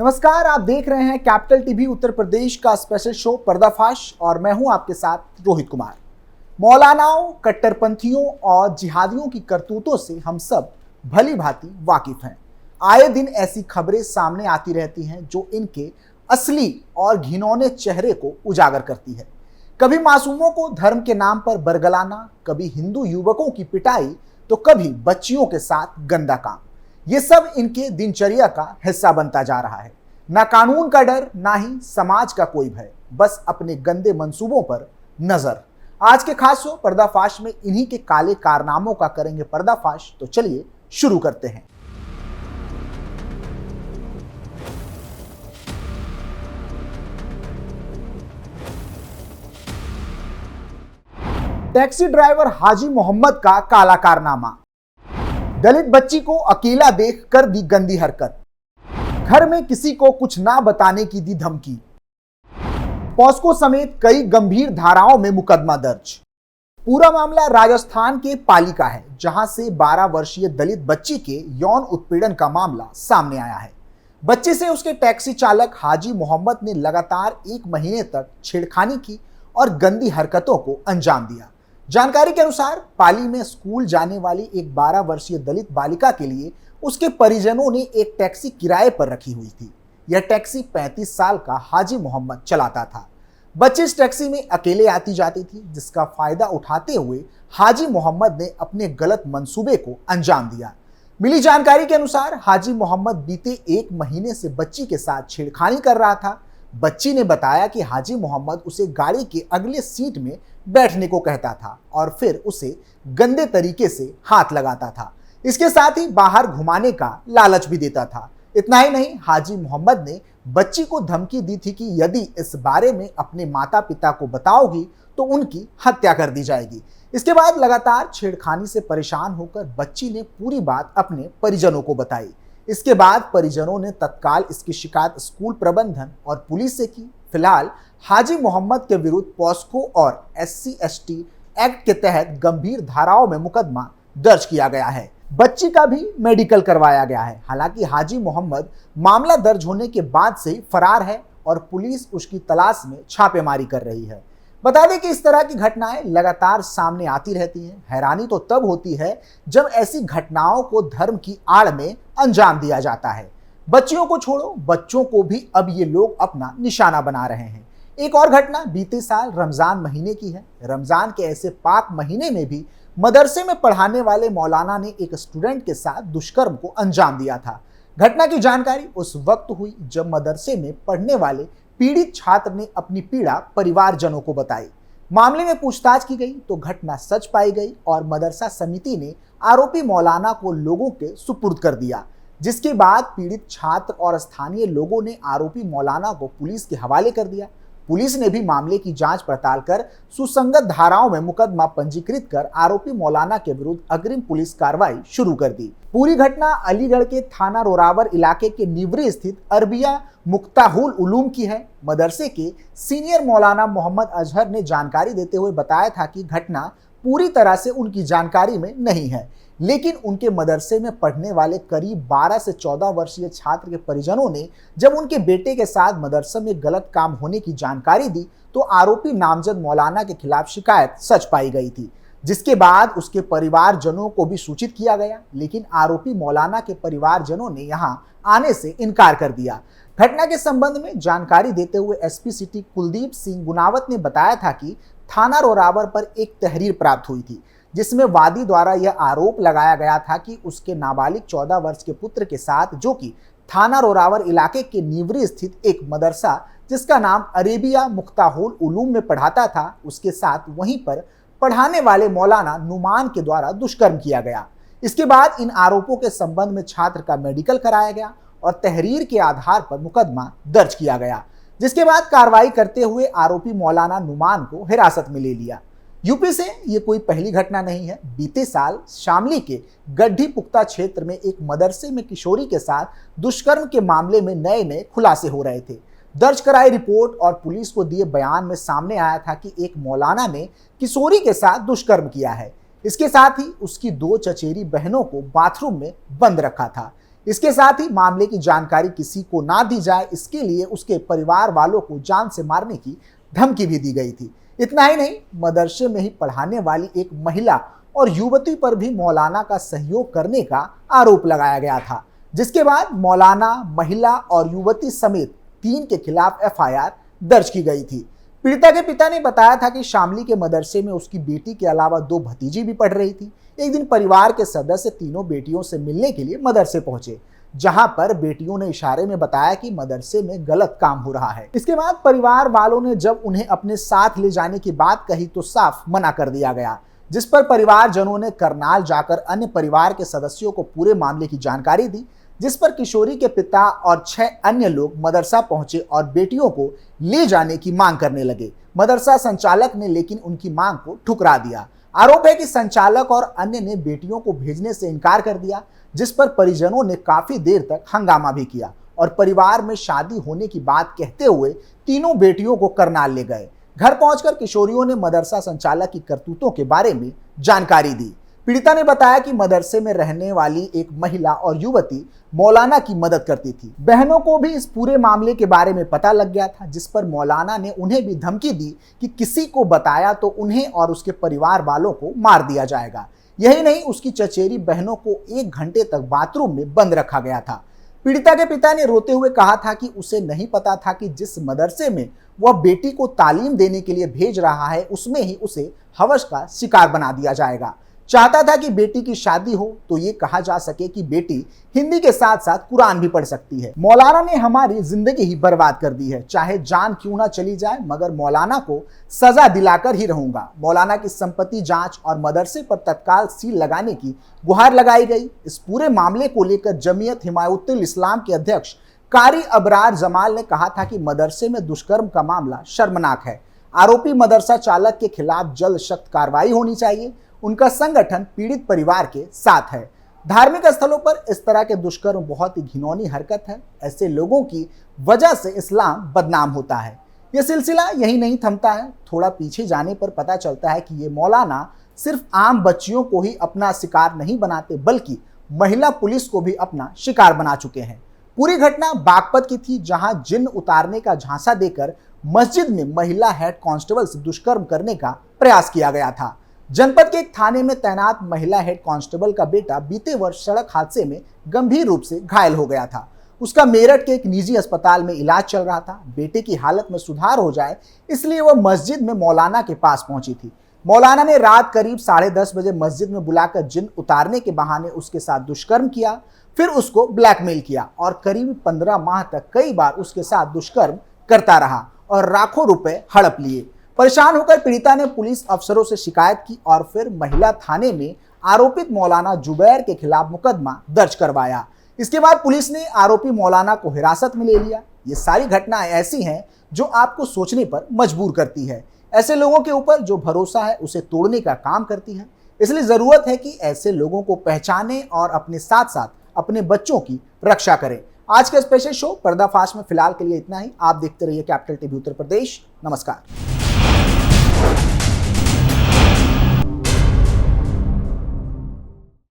नमस्कार, आप देख रहे हैं कैपिटल टीवी उत्तर प्रदेश का स्पेशल शो पर्दाफाश और मैं हूं आपके साथ रोहित कुमार। मौलानाओं, कट्टरपंथियों और जिहादियों की करतूतों से हम सब भली भांति वाकिफ हैं। आए दिन ऐसी खबरें सामने आती रहती हैं जो इनके असली और घिनौने चेहरे को उजागर करती है। कभी मासूमों को धर्म के नाम पर बरगलाना, कभी हिंदू युवकों की पिटाई, तो कभी बच्चियों के साथ गंदा काम। ये सब इनके दिनचर्या का हिस्सा बनता जा रहा है। ना कानून का डर, ना ही समाज का कोई भय, बस अपने गंदे मंसूबों पर नजर। आज के खास शो पर्दाफाश में इन्हीं के काले कारनामों का करेंगे पर्दाफाश। तो चलिए शुरू करते हैं। टैक्सी ड्राइवर हाजी मोहम्मद का काला कारनामा। दलित बच्ची को अकेला देख कर दी गंदी हरकत। घर में किसी को कुछ ना बताने की दी धमकी। पॉस्को समेत कई गंभीर धाराओं में मुकदमा दर्ज। पूरा मामला राजस्थान के पाली का है, जहां से 12 वर्षीय दलित बच्ची के यौन उत्पीड़न का मामला सामने आया है। बच्ची से उसके टैक्सी चालक हाजी मोहम्मद ने लगातार 1 महीने तक छेड़खानी की और गंदी हरकतों को अंजाम दिया। जानकारी के अनुसार पाली में स्कूल जाने वाली एक 12 वर्षीय दलित बालिका के लिए उसके परिजनों ने एक टैक्सी किराए पर रखी हुई थी। यह टैक्सी 35 साल का हाजी मोहम्मद चलाता था। बच्ची इस टैक्सी में अकेले आती जाती थी, जिसका फायदा उठाते हुए हाजी मोहम्मद ने अपने गलत मंसूबे को अंजाम दिया। मिली जानकारी के अनुसार हाजी मोहम्मद बीते 1 महीने से बच्ची के साथ छेड़खानी कर रहा था। बच्ची ने बताया कि हाजी मोहम्मद उसे गाड़ी के अगले सीट में बैठने को कहता था और फिर उसे गंदे तरीके से हाथ लगाता था। इसके साथ ही बाहर घुमाने का लालच भी देता था। इतना ही नहीं, हाजी मोहम्मद ने बच्ची को धमकी दी थी कि यदि इस बारे में अपने माता पिता को बताओगी तो उनकी हत्या कर दी जाएगी। इसके बाद लगातार छेड़खानी से परेशान होकर बच्ची ने पूरी बात अपने परिजनों को बताई। इसके बाद परिजनों ने तत्काल इसकी शिकायत स्कूल प्रबंधन और पुलिस से की। फिलहाल हाजी मोहम्मद के विरुद्ध पॉस्को और SC/ST एक्ट के तहत गंभीर धाराओं में मुकदमा दर्ज किया गया है। बच्ची का भी मेडिकल करवाया गया है। हालांकि हाजी मोहम्मद मामला दर्ज होने के बाद से ही फरार है और पुलिस उसकी तलाश में छापेमारी कर रही है। बता दें कि इस तरह की घटनाएं लगातार सामने आती रहती हैं। हैरानी तो तब होती है जब ऐसी घटनाओं को धर्म की आड़ में अंजाम दिया जाता है। बच्चियों को छोड़ो, बच्चों को भी अब ये लोग अपना निशाना बना रहे हैं। एक और घटना बीते साल रमजान महीने की है। रमजान के ऐसे पाक महीने में भी मदरसे में पढ़ाने वाले मौलाना ने एक स्टूडेंट के साथ दुष्कर्म को अंजाम दिया था। घटना की जानकारी उस वक्त हुई जब मदरसे में पढ़ने वाले पीड़ित छात्र ने अपनी पीड़ा परिवारजनों को बताई। मामले में पूछताछ की गई तो घटना सच पाई गई और मदरसा समिति ने आरोपी मौलाना को लोगों के सुपुर्द कर दिया। जिसके बाद पीड़ित छात्र और स्थानीय लोगों ने आरोपी मौलाना को पुलिस के हवाले कर दिया। पुलिस ने भी मामले की जांच पड़ताल कर सुसंगत धाराओं में मुकदमा पंजीकृत कर आरोपी मौलाना के विरुद्ध अग्रिम पुलिस कार्रवाई शुरू कर दी। पूरी घटना अलीगढ़ के थाना रोरावर इलाके के निवरी स्थित अरबिया मुफ्ताहुल उलूम की है। मदरसे के सीनियर मौलाना मोहम्मद अजहर ने जानकारी देते हुए बताया था कि घटना पूरी तरह से उनकी जानकारी में नहीं है, लेकिन उनके मदरसे में पढ़ने वाले करीब 12 से 14 वर्षीय छात्र के परिजनों ने जब उनके बेटे के साथ मदरसे में गलत काम होने की जानकारी दी तो आरोपी नामजद मौलाना के खिलाफ शिकायत सच पाई गई थी। जिसके बाद उसके परिवारजनों को भी सूचित किया गया, लेकिन आरोपी मौलाना के परिवारजनों ने यहां आने से इनकार कर दिया। घटना के संबंध में जानकारी देते हुए SP सिटी कुलदीप सिंह गुनावत ने बताया था कि थाना रोरावर पर एक तहरीर प्राप्त हुई थी, जिसमें वादी द्वारा यह आरोप लगाया गया था कि उसके नाबालिग 14 वर्ष के पुत्र के साथ, जो कि थाना रोरावर इलाके के निवरी स्थित एक मदरसा जिसका नाम अरेबिया मुफ्ताहुल उलूम में पढ़ाता था, उसके साथ वहीं पर पढ़ाने वाले मौलाना नुमान के द्वारा दुष्कर्म किया गया। इसके बाद इन आरोपों के संबंध में छात्र का मेडिकल कराया गया और तहरीर के आधार पर मुकदमा दर्ज किया गया, जिसके बाद कार्रवाई करते हुए आरोपी मौलाना नुमान को हिरासत में ले लिया। यूपी से ये कोई पहली घटना नहीं है। बीते साल शामली के गड्ढी पुख्ता क्षेत्र में एक मदरसे में किशोरी के साथ दुष्कर्म के मामले में नए नए खुलासे हो रहे थे। दर्ज कराई रिपोर्ट और पुलिस को दिए बयान में सामने आया था कि एक मौलाना ने किशोरी के साथ दुष्कर्म किया है। इसके साथ ही उसकी 2 चचेरी बहनों को बाथरूम में बंद रखा था। इसके साथ ही मामले की जानकारी किसी को ना दी जाए, इसके लिए उसके परिवार वालों को जान से मारने की धमकी भी दी गई थी। इतना ही नहीं, मदरसे में ही पढ़ाने वाली एक महिला और युवती पर भी मौलाना का सहयोग करने का आरोप लगाया गया था, जिसके बाद मौलाना, महिला और युवती समेत 3 के खिलाफ एफआईआर दर्ज की गई थी। पीड़िता के पिता ने बताया था कि शामली के मदरसे में उसकी बेटी के अलावा 2 भतीजी भी पढ़ रही थी। एक दिन परिवार के सदस्य तीनों बेटियों से मिलने के लिए मदरसे पहुंचे, जहां पर बेटियों ने इशारे में बताया कि मदरसे में गलत काम हो रहा है। इसके बाद परिवार वालों ने जब उन्हें अपने साथ ले जाने की बात कही तो साफ मना कर दिया गया, जिस पर परिवारजनों ने करनाल जाकर अन्य परिवार के सदस्यों को पूरे मामले की जानकारी दी, जिस पर किशोरी के पिता और 6 अन्य लोग मदरसा पहुंचे और बेटियों को ले जाने की मांग करने लगे। मदरसा संचालक ने लेकिन उनकी मांग को ठुकरा दिया। आरोप है कि संचालक और अन्य ने बेटियों को भेजने से इनकार कर दिया, जिस पर परिजनों ने काफी देर तक हंगामा भी किया और परिवार में शादी होने की बात कहते हुए तीनों बेटियों को करनाल ले गए। घर पहुंचकर किशोरियों ने मदरसा संचालक की करतूतों के बारे में जानकारी दी। पीड़िता ने बताया कि मदरसे में रहने वाली एक महिला और युवती मौलाना की मदद करती थी। बहनों को भी इस पूरे मामले के बारे में पता लग गया था, जिस पर मौलाना ने उन्हें भी धमकी दी कि किसी को बताया तो उन्हें और उसके परिवार वालों को मार दिया जाएगा। यही नहीं, उसकी चचेरी बहनों को 1 घंटे तक बाथरूम में बंद रखा गया था। पीड़िता के पिता ने रोते हुए कहा था कि उसे नहीं पता था कि जिस मदरसे में वह बेटी को तालीम देने के लिए भेज रहा है, उसमें ही उसे हवस का शिकार बना दिया जाएगा। चाहता था कि बेटी की शादी हो तो ये कहा जा सके कि बेटी हिंदी के साथ साथ कुरान भी पढ़ सकती है। मौलाना ने हमारी जिंदगी ही बर्बाद कर दी है, चाहे जान क्यों ना चली जाए, मगर मौलाना को सजा दिलाकर ही रहूंगा। मौलाना की संपत्ति जांच और मदरसे पर तत्काल सील लगाने की गुहार लगाई गई। इस पूरे मामले को लेकर जमीयत हिमायतुल इस्लाम के अध्यक्ष कारी अबरार जमाल ने कहा था कि मदरसे में दुष्कर्म का मामला शर्मनाक है। आरोपी मदरसा चालक के खिलाफ जल्द सख्त कार्रवाई होनी चाहिए। उनका संगठन पीड़ित परिवार के साथ है। धार्मिक स्थलों पर इस तरह के दुष्कर्म बहुत ही घिनौनी हरकत है। ऐसे लोगों की वजह से इस्लाम बदनाम होता है। यह सिलसिला यही नहीं थमता है। थोड़ा पीछे जाने पर पता चलता है कि ये मौलाना सिर्फ आम बच्चियों को ही अपना शिकार नहीं बनाते, बल्कि महिला पुलिस को भी अपना शिकार बना चुके हैं। पूरी घटना बागपत की थी, जहां जिन्न उतारने का झांसा देकर मस्जिद में महिला हेड कांस्टेबल से दुष्कर्म करने का प्रयास किया गया था। जनपद के एक थाने में तैनात महिला हेड कांस्टेबल का बेटा बीते वर्ष सड़क हादसे में गंभीर रूप से घायल हो गया था। उसका मेरठ के एक निजी अस्पताल में इलाज चल रहा था। बेटे की हालत में सुधार हो जाए, इसलिए वह मस्जिद में मौलाना के पास पहुंची थी। मौलाना ने रात करीब 10:30 बजे मस्जिद में बुलाकर जिन्न उतारने के बहाने उसके साथ दुष्कर्म किया, फिर उसको ब्लैकमेल किया और करीब 15 माह तक कई बार उसके साथ दुष्कर्म करता रहा और लाखों रुपए हड़प लिए। परेशान होकर पीड़िता ने पुलिस अफसरों से शिकायत की और फिर महिला थाने में आरोपित मौलाना जुबैर के खिलाफ मुकदमा दर्ज करवाया। इसके बाद पुलिस ने आरोपी मौलाना को हिरासत में ले लिया। ये सारी घटनाएं ऐसी हैं जो आपको सोचने पर मजबूर करती है। ऐसे लोगों के ऊपर जो भरोसा है उसे तोड़ने का काम करती है। इसलिए जरूरत है कि ऐसे लोगों को पहचाने और अपने साथ साथ अपने बच्चों की रक्षा करें। आज का स्पेशल शो पर्दाफाश में फिलहाल के लिए इतना ही। आप देखते रहिए कैपिटल टीवी उत्तर प्रदेश। नमस्कार।